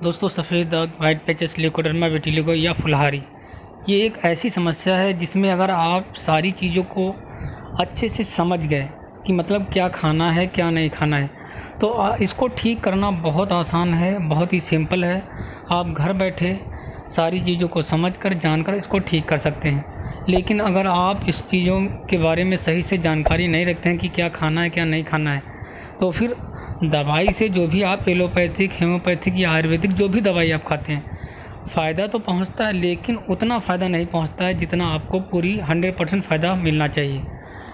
दोस्तों, सफ़ेद दाग, वाइट पैचेस, ल्यूकोडर्मा, विटिलिगो या फुलहारी, ये एक ऐसी समस्या है जिसमें अगर आप सारी चीज़ों को अच्छे से समझ गए कि मतलब क्या खाना है क्या नहीं खाना है, तो इसको ठीक करना बहुत आसान है, बहुत ही सिंपल है। आप घर बैठे सारी चीज़ों को समझकर जानकर इसको ठीक कर सकते हैं। लेकिन अगर आप इस चीज़ों के बारे में सही से जानकारी नहीं रखते हैं कि क्या खाना है क्या नहीं खाना है, तो फिर दवाई से जो भी आप एलोपैथिक, होम्योपैथिक या आयुर्वेदिक जो भी दवाई आप खाते हैं, फ़ायदा तो पहुंचता है, लेकिन उतना फ़ायदा नहीं पहुंचता है जितना आपको पूरी 100% फ़ायदा मिलना चाहिए।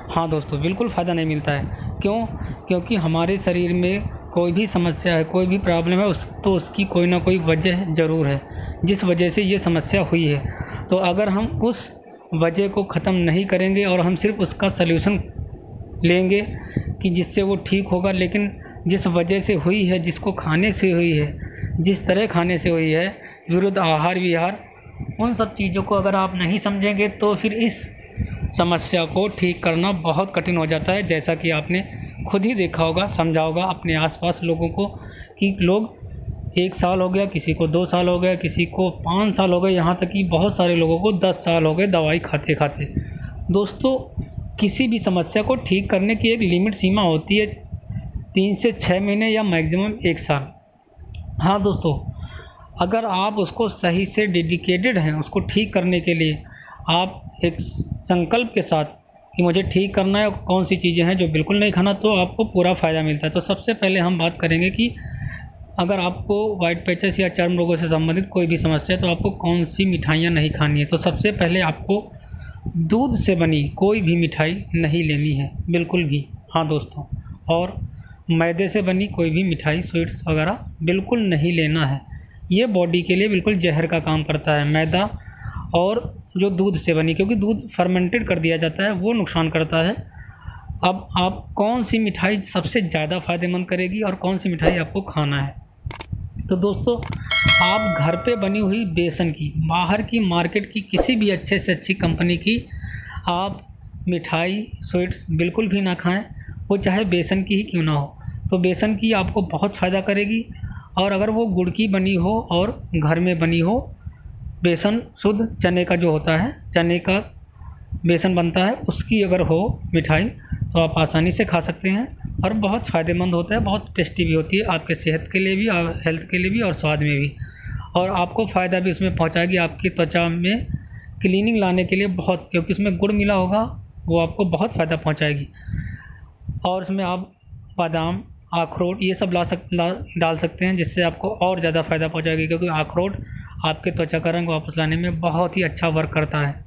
हाँ दोस्तों, बिल्कुल फ़ायदा नहीं मिलता है। क्यों? क्योंकि हमारे शरीर में कोई भी समस्या है, कोई भी प्रॉब्लम है, तो उसकी कोई ना कोई वजह ज़रूर है जिस वजह से ये समस्या हुई है। तो अगर हम उस वजह को ख़त्म नहीं करेंगे और हम सिर्फ उसका सल्यूशन लेंगे कि जिससे वो ठीक होगा, लेकिन जिस वजह से हुई है, जिसको खाने से हुई है, जिस तरह खाने से हुई है, विरुद्ध आहार विहार, उन सब चीज़ों को अगर आप नहीं समझेंगे तो फिर इस समस्या को ठीक करना बहुत कठिन हो जाता है। जैसा कि आपने खुद ही देखा होगा, समझा होगा अपने आसपास लोगों को कि लोग 1 साल हो गया, किसी को 2 साल हो गया, किसी को 5 साल हो गए, यहाँ तक कि बहुत सारे लोगों को 10 साल हो गए दवाई खाते खाते। दोस्तों, किसी भी समस्या को ठीक करने की एक लिमिट सीमा होती है, 3 से 6 महीने या मैक्सिमम 1 साल। हाँ दोस्तों, अगर आप उसको सही से डेडिकेटेड हैं उसको ठीक करने के लिए, आप एक संकल्प के साथ कि मुझे ठीक करना है, कौन सी चीज़ें हैं जो बिल्कुल नहीं खाना, तो आपको पूरा फ़ायदा मिलता है। तो सबसे पहले हम बात करेंगे कि अगर आपको वाइट पैचेस या चर्म रोगों से संबंधित कोई भी समस्या है तो आपको कौन सी मिठाइयाँ नहीं खानी है। तो सबसे पहले आपको दूध से बनी कोई भी मिठाई नहीं लेनी है, बिल्कुल भी। हाँ दोस्तों, और मैदे से बनी कोई भी मिठाई, स्वीट्स वगैरह बिल्कुल नहीं लेना है। ये बॉडी के लिए बिल्कुल जहर का काम करता है, मैदा और जो दूध से बनी, क्योंकि दूध फर्मेंटेड कर दिया जाता है, वो नुकसान करता है। अब आप कौन सी मिठाई सबसे ज़्यादा फ़ायदेमंद करेगी और कौन सी मिठाई आपको खाना है, तो दोस्तों आप घर पे बनी हुई बेसन की, बाहर की मार्केट की किसी भी अच्छे से अच्छी कंपनी की आप मिठाई, स्वीट्स बिल्कुल भी ना खाएं, वो चाहे बेसन की ही क्यों ना हो। तो बेसन की आपको बहुत फ़ायदा करेगी, और अगर वो गुड़ की बनी हो और घर में बनी हो, बेसन शुद्ध चने का जो होता है, चने का बेसन बनता है, उसकी अगर हो मिठाई तो आप आसानी से खा सकते हैं और बहुत फ़ायदेमंद होता है, बहुत टेस्टी भी होती है आपके सेहत के लिए भी और हेल्थ के लिए भी और स्वाद में भी, और आपको फ़ायदा भी इसमें पहुंचाएगी आपकी त्वचा में क्लीनिंग लाने के लिए बहुत, क्योंकि इसमें गुड़ मिला होगा, वो आपको बहुत फ़ायदा पहुंचाएगी। और इसमें आप बादाम, अखरोट ये सब डाल सकते हैं, जिससे आपको और ज़्यादा फ़ायदा पहुंचाएगी, क्योंकि अखरोट आपके त्वचा का रंग वापस लाने में बहुत ही अच्छा वर्क करता है।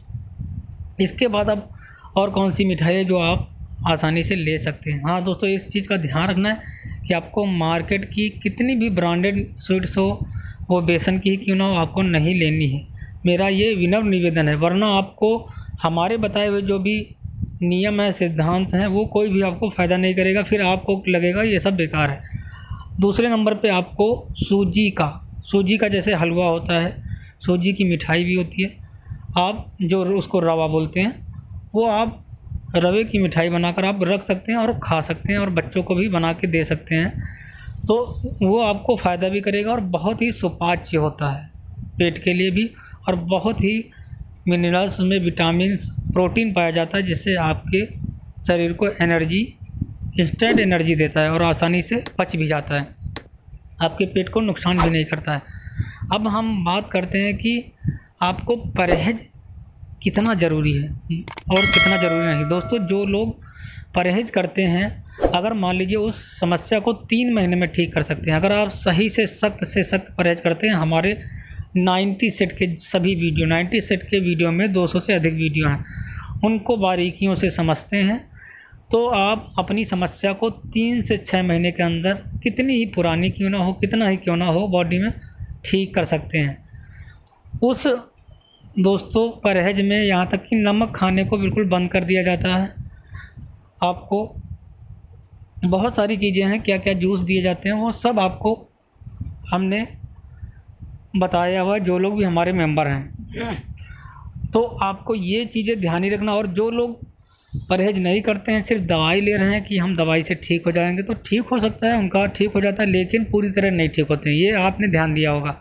इसके बाद अब और कौन सी मिठाई है जो आप आसानी से ले सकते हैं। हाँ दोस्तों, इस चीज़ का ध्यान रखना है कि आपको मार्केट की कितनी भी ब्रांडेड स्वीट्स हो, वो बेसन की ही क्यों ना हो, आपको नहीं लेनी है। मेरा ये विनम्र निवेदन है, वरना आपको हमारे बताए हुए जो भी नियम है, सिद्धांत हैं, वो कोई भी आपको फ़ायदा नहीं करेगा, फिर आपको लगेगा ये सब बेकार है। दूसरे नंबर पे आपको सूजी का जैसे हलवा होता है, सूजी की मिठाई भी होती है, आप जो उसको रवा बोलते हैं, वो आप रवे की मिठाई बनाकर आप रख सकते हैं और खा सकते हैं, और बच्चों को भी बना के दे सकते हैं। तो वो आपको फ़ायदा भी करेगा और बहुत ही सुपाच्य होता है पेट के लिए भी, और बहुत ही मिनरल्स में विटामिन्स, प्रोटीन पाया जाता है, जिससे आपके शरीर को एनर्जी, इंस्टेंट एनर्जी देता है और आसानी से पच भी जाता है, आपके पेट को नुकसान भी नहीं करता है। अब हम बात करते हैं कि आपको परहेज़ कितना ज़रूरी है और कितना ज़रूरी नहीं। दोस्तों, जो लोग परहेज़ करते हैं, अगर मान लीजिए उस समस्या को 3 महीने में ठीक कर सकते हैं, अगर आप सही से सख्त परहेज़ करते हैं, हमारे 90 सेट के सभी वीडियो, 90 सेट के वीडियो में 200 से अधिक वीडियो हैं, उनको बारीकियों से समझते हैं, तो आप अपनी समस्या को 3 से 6 महीने के अंदर, कितनी ही पुरानी क्यों ना हो, कितना ही क्यों ना हो, बॉडी में ठीक कर सकते हैं। उस दोस्तों परहेज में यहाँ तक कि नमक खाने को बिल्कुल बंद कर दिया जाता है। आपको बहुत सारी चीज़ें हैं, क्या क्या जूस दिए जाते हैं, वो सब आपको हमने बताया हुआ, जो लोग भी हमारे मेंबर हैं। तो आपको ये चीज़ें ध्यान ही रखना। और जो लोग परहेज नहीं करते हैं, सिर्फ दवाई ले रहे हैं कि हम दवाई से ठीक हो जाएंगे, तो ठीक हो सकता है, उनका ठीक हो जाता है, लेकिन पूरी तरह नहीं ठीक होते हैं, ये आपने ध्यान दिया होगा।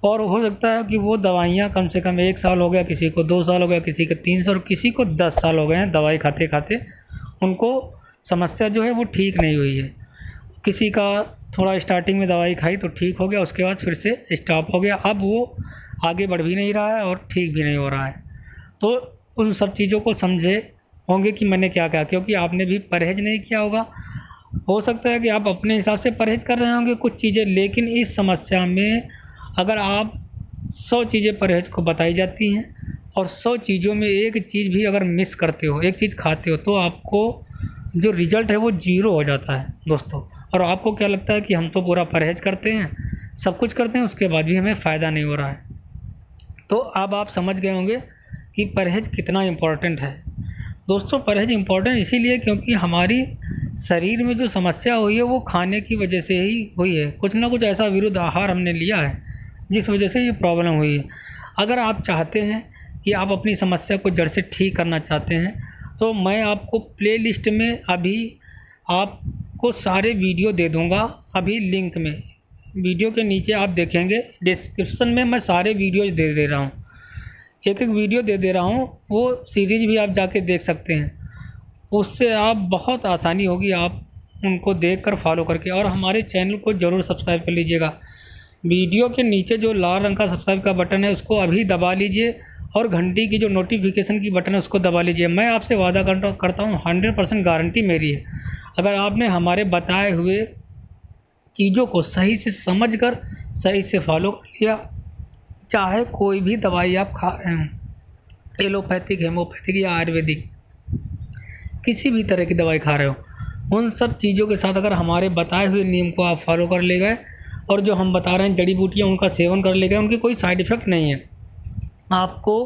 और हो सकता है कि वो दवाइयाँ कम से कम 1 साल हो गया, किसी को 2 साल हो गया, किसी को 3 साल, किसी को 10 साल हो गए हैं दवाई खाते खाते, उनको समस्या जो है वो ठीक नहीं हुई है। किसी का थोड़ा स्टार्टिंग में दवाई खाई तो ठीक हो गया, उसके बाद फिर से स्टॉप हो गया, अब वो आगे बढ़ भी नहीं रहा है और ठीक भी नहीं हो रहा है। तो उन सब चीज़ों को समझे होंगे कि मैंने क्या कहा, क्योंकि आपने भी परहेज नहीं किया होगा। हो सकता है कि आप अपने हिसाब से परहेज कर रहे होंगे कुछ चीज़ें, लेकिन इस समस्या में अगर आप 100 चीज़ें परहेज को बताई जाती हैं और 100 चीज़ों में एक चीज़ भी अगर मिस करते हो, एक चीज़ खाते हो, तो आपको जो रिज़ल्ट है वो 0 हो जाता है दोस्तों। और आपको क्या लगता है कि हम तो पूरा परहेज करते हैं, सब कुछ करते हैं, उसके बाद भी हमें फ़ायदा नहीं हो रहा है। तो अब आप समझ गए होंगे कि परहेज कितना इम्पोर्टेंट है। दोस्तों परहेज इम्पोर्टेंट इसीलिए क्योंकि हमारी शरीर में जो समस्या हुई है वो खाने की वजह से ही हुई है। कुछ ना कुछ ऐसा विरुद्ध आहार हमने लिया है जिस वजह से ये प्रॉब्लम हुई है। अगर आप चाहते हैं कि आप अपनी समस्या को जड़ से ठीक करना चाहते हैं, तो मैं आपको प्लेलिस्ट में अभी आपको सारे वीडियो दे दूंगा। अभी लिंक में वीडियो के नीचे आप देखेंगे, डिस्क्रिप्शन में मैं सारे वीडियोज़ दे रहा हूँ, एक एक वीडियो दे रहा हूँ। वो सीरीज़ भी आप जाके देख सकते हैं, उससे आप बहुत आसानी होगी आप उनको देखकर फॉलो करके। और हमारे चैनल को ज़रूर सब्सक्राइब कर लीजिएगा। वीडियो के नीचे जो लाल रंग का सब्सक्राइब का बटन है उसको अभी दबा लीजिए, और घंटी की जो नोटिफिकेशन की बटन है उसको दबा लीजिए। मैं आपसे वादा करता हूँ, 100% गारंटी मेरी है, अगर आपने हमारे बताए हुए चीज़ों को सही से समझकर सही से फॉलो कर लिया, चाहे कोई भी दवाई आप खा रहे हों, एलोपैथिक, हेमोपैथिक या आयुर्वेदिक, किसी भी तरह की दवाई खा रहे हो, उन सब चीज़ों के साथ अगर हमारे बताए हुए नियम को आप फॉलो कर ले गए, और जो हम बता रहे हैं जड़ी बूटियाँ उनका सेवन कर ले गए, उनकी कोई साइड इफ़ेक्ट नहीं है, आपको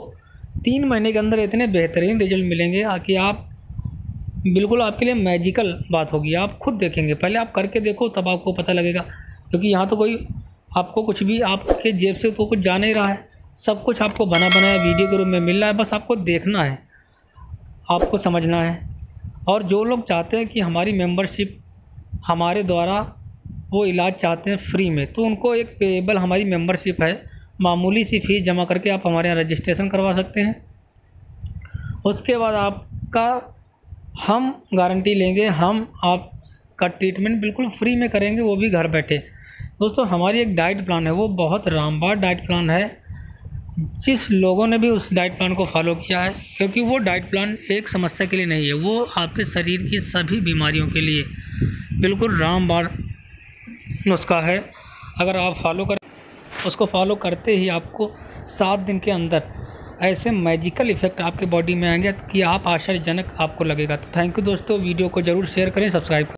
3 महीने के अंदर इतने बेहतरीन रिजल्ट मिलेंगे कि आप बिल्कुल, आपके लिए मैजिकल बात होगी। आप खुद देखेंगे, पहले आप करके देखो तब आपको पता लगेगा। क्योंकि यहाँ तो कोई आपको कुछ भी आपके जेब से तो कुछ जा नहीं रहा है, सब कुछ आपको बना बनाया वीडियो के रूप में मिल रहा है, बस आपको देखना है, आपको समझना है। और जो लोग चाहते हैं कि हमारी मेंबरशिप हमारे द्वारा वो इलाज चाहते हैं फ्री में, तो उनको एक पेएबल हमारी मेंबरशिप है, मामूली सी फ़ीस जमा करके आप हमारे यहाँ रजिस्ट्रेशन करवा सकते हैं। उसके बाद आपका हम गारंटी लेंगे, हम आपका ट्रीटमेंट बिल्कुल फ्री में करेंगे, वो भी घर बैठे। दोस्तों हमारी एक डाइट प्लान है, वो बहुत रामबाण डाइट प्लान है। जिस लोगों ने भी उस डाइट प्लान को फॉलो किया है, क्योंकि वो डाइट प्लान एक समस्या के लिए नहीं है, वो आपके शरीर की सभी बीमारियों के लिए बिल्कुल रामबाण नुस्खा है। अगर आप फॉलो करें, उसको फॉलो करते ही आपको 7 दिन के अंदर ऐसे मैजिकल इफ़ेक्ट आपके बॉडी में आएंगे कि आप आश्चर्यजनक आपको लगेगा। तो थैंक यू दोस्तों, वीडियो को ज़रूर शेयर करें, सब्सक्राइब करें।